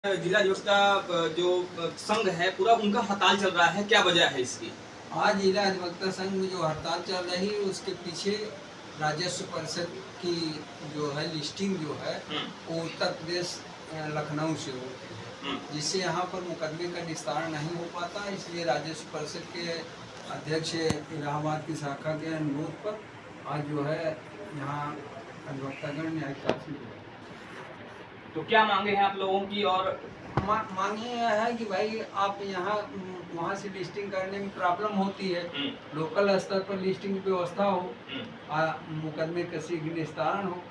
जिला अधिवक्ता जो संघ है पूरा उनका हड़ताल चल रहा है, क्या वजह है इसकी? आज जिला अधिवक्ता संघ में जो हड़ताल चल रही है उसके पीछे राजस्व परिषद की जो है लिस्टिंग जो है वो उत्तर प्रदेश लखनऊ से होती है, जिससे यहाँ पर मुकदमे का निस्तारण नहीं हो पाता। इसलिए राजस्व परिषद के अध्यक्ष इलाहाबाद की शाखा के अनुरोध पर आज जो है यहाँ अधिवक्तागण न्यायिक काफी हुआ। तो क्या मांगे हैं आप लोगों की? और मांगे यह है कि भाई आप यहाँ वहाँ से लिस्टिंग करने में प्रॉब्लम होती है, लोकल स्तर पर लिस्टिंग व्यवस्था हो, मुकदमे का शीघ्र निस्तारण हो।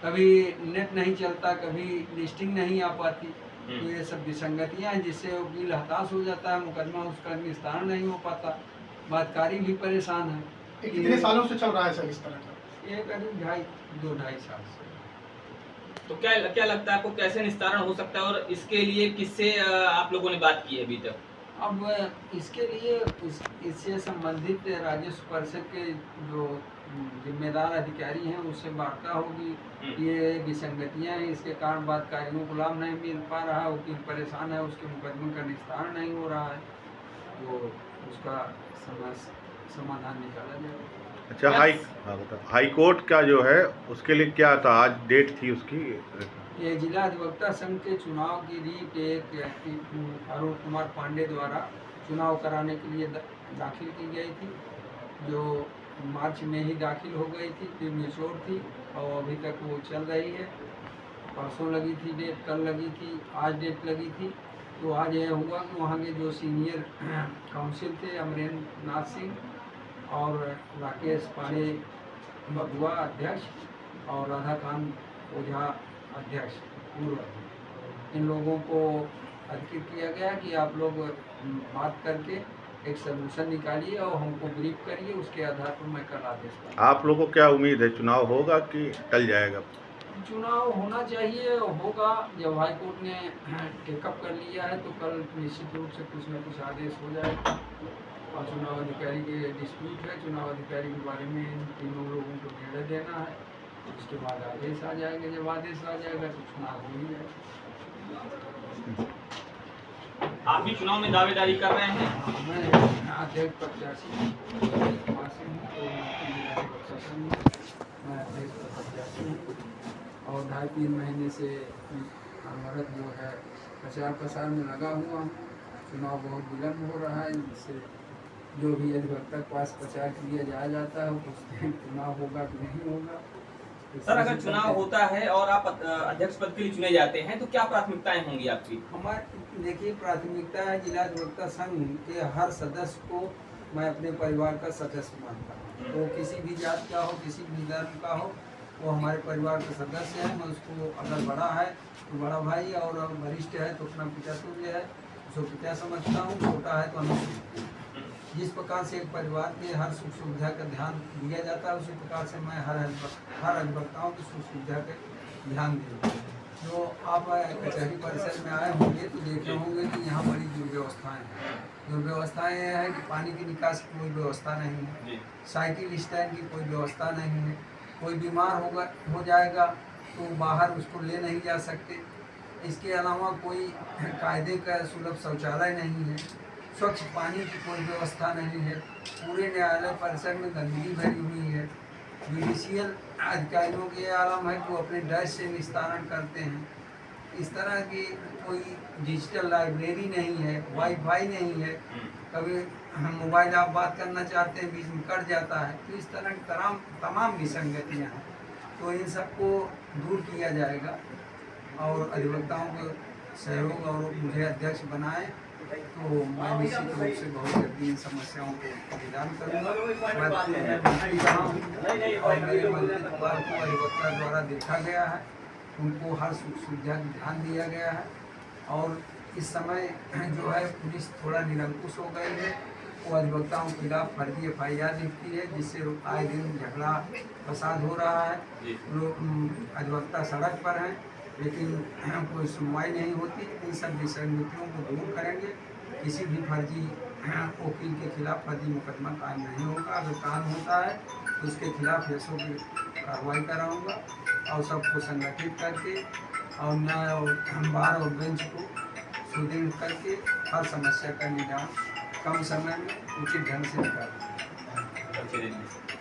कभी नेट नहीं चलता, कभी लिस्टिंग नहीं आ पाती, तो ये सब विसंगतियाँ हैं जिससे वकील हताश हो जाता है, मुकदमा उसका निस्तारण नहीं हो पाता, बातकारी भी परेशान है। कितने सालों से चल रहा है सर इस तरह का? ये करीब 2-2.5 साल से। तो क्या क्या लगता है आपको, कैसे निस्तारण हो सकता है और इसके लिए किससे आप लोगों ने बात की है अभी तक? अब इसके लिए इससे संबंधित राजस्व परिषद के जो जिम्मेदार अधिकारी हैं उससे वार्ता होगी। ये विसंगतियां हैं, इसके कारण बातकारियों को लाभ नहीं मिल पा रहा है, वकील परेशान है, उसके मुकदमे का निस्तारण नहीं हो रहा है, तो उसका समाधान निकाला जाएगा। अच्छा, हाई कोर्ट का जो है उसके लिए क्या था, आज डेट थी उसकी? ये जिला अधिवक्ता संघ के चुनाव की रीट एक अरुण कुमार पांडे द्वारा चुनाव कराने के लिए दाखिल की गई थी, जो मार्च में ही दाखिल हो गई थी, फिर मेच्योर थी और अभी तक वो चल रही है। परसों लगी थी डेट, कल लगी थी, आज डेट लगी थी। तो आज यह हुआ कि वहाँ के जो सीनियर काउंसिल थे अमरेंद्र नाथ सिंह और राकेश पांडे बबुआ अध्यक्ष और राधाकांत ओझा अध्यक्ष पूर्व, इन लोगों को अधिकृत किया गया कि आप लोग बात करके एक सलूशन निकालिए और हमको ब्रीफ करिए, उसके आधार पर मैं कल आदेश दूंगा। आप लोगों को क्या उम्मीद है, चुनाव होगा कि टल जाएगा? चुनाव होना चाहिए, होगा। जब हाई कोर्ट ने टेकअप कर लिया है तो कल निश्चित रूप से कुछ न कुछ आदेश हो जाएगा। और चुनाव अधिकारी के डिस्प्यूट है, चुनाव अधिकारी के बारे में इन तीनों लोगों को निर्णय देना है, उसके बाद आदेश आ जाएगा। जब आदेश आ जाएगा तो चुनाव हो ही जाएगा। आप भी चुनाव में दावेदारी कर रहे हैं? मैं अध्यक्ष प्रत्याशी हूँ, मैं अध्यक्ष प्रत्याशी हूँ और 2.5-3 महीने से अनवरत जो है प्रचार प्रसार में लगा हुआ हूँ। चुनाव बहुत विलम्ब हो रहा है, जिससे जो भी अधिवक्ता के पास प्रचार किया जाया जाता है पूछते हैं चुनाव होगा कि नहीं होगा। सर, अगर चुनाव होता है और आप अध्यक्ष पद के लिए चुने जाते हैं तो क्या प्राथमिकताएं होंगी आपकी? हमारी देखिए प्राथमिकता है, जिला अधिवक्ता संघ के हर सदस्य को मैं अपने परिवार का सदस्य मानता हूँ। तो किसी भी जात का हो, किसी भी धर्म का हो, वो हमारे परिवार का सदस्य है। मैं उसको, अगर बड़ा है तो बड़ा भाई और वरिष्ठ है तो अपना पिता तुल्य है, उसको पिता समझता हूँ, छोटा है तो अनुसूचित। जिस प्रकार से एक परिवार के हर सुख सुविधा का ध्यान दिया जाता है, उसी प्रकार से मैं हर अधिवक्ताओं की सुख सुविधा का ध्यान दूँ। जो आप कचहरी परिसर में आए होंगे तो देखे होंगे कि यहाँ बड़ी दुर्व्यवस्थाएँ हैं। दुर्व्यवस्थाएँ यह है कि पानी की निकास की कोई व्यवस्था नहीं है, साइकिल स्टैंड की कोई व्यवस्था नहीं है, कोई बीमार हो जाएगा तो बाहर उसको ले नहीं जा सकते। इसके अलावा कोई कायदे का सुलभ शौचालय नहीं है, स्वच्छ पानी की कोई व्यवस्था नहीं है, पूरे न्यायालय परिसर में गंदगी भरी हुई है। जुडिशियल अधिकारियों के आलम है कि वो अपने डैश से निस्तारण करते हैं। इस तरह की कोई डिजिटल लाइब्रेरी नहीं है, वाईफाई नहीं है, कभी मोबाइल आप बात करना चाहते हैं बीच में कट जाता है। तो इस तरह की तमाम विसंगतियाँ हैं, तो इन सबको दूर किया जाएगा और अधिवक्ताओं को सहयोग और मुझे अध्यक्ष बनाए तो मैं निश्चित रूप से बहुत जल्दी इन समस्याओं को निदान करूँगा। मैं रहा हूँ और मेरे मंत्रित्व को अधिवक्ता द्वारा देखा गया है, उनको हर सुख सुविधा का ध्यान दिया गया है। और इस समय जो है पुलिस थोड़ा निरंकुश हो गई है, वो अधिवक्ताओं के खिलाफ फर्जी FIR लिखती है, जिससे आए दिन झगड़ा फसाद हो रहा है। लोग अधिवक्ता सड़क पर हैं लेकिन कोई सुनवाई नहीं होती। इन सब विसंगतियों को दूर करेंगे, किसी भी फर्जी वकील के खिलाफ फर्जी मुकदमा कायम नहीं होगा। अगर कायम होता है तो उसके खिलाफ 100 की कार्रवाई कराऊंगा और सबको संगठित करके और बार और बेंच को सुदृढ़ करके हर समस्या का निदान कम समय में उचित ढंग से निकालें। अच्छे दिन में।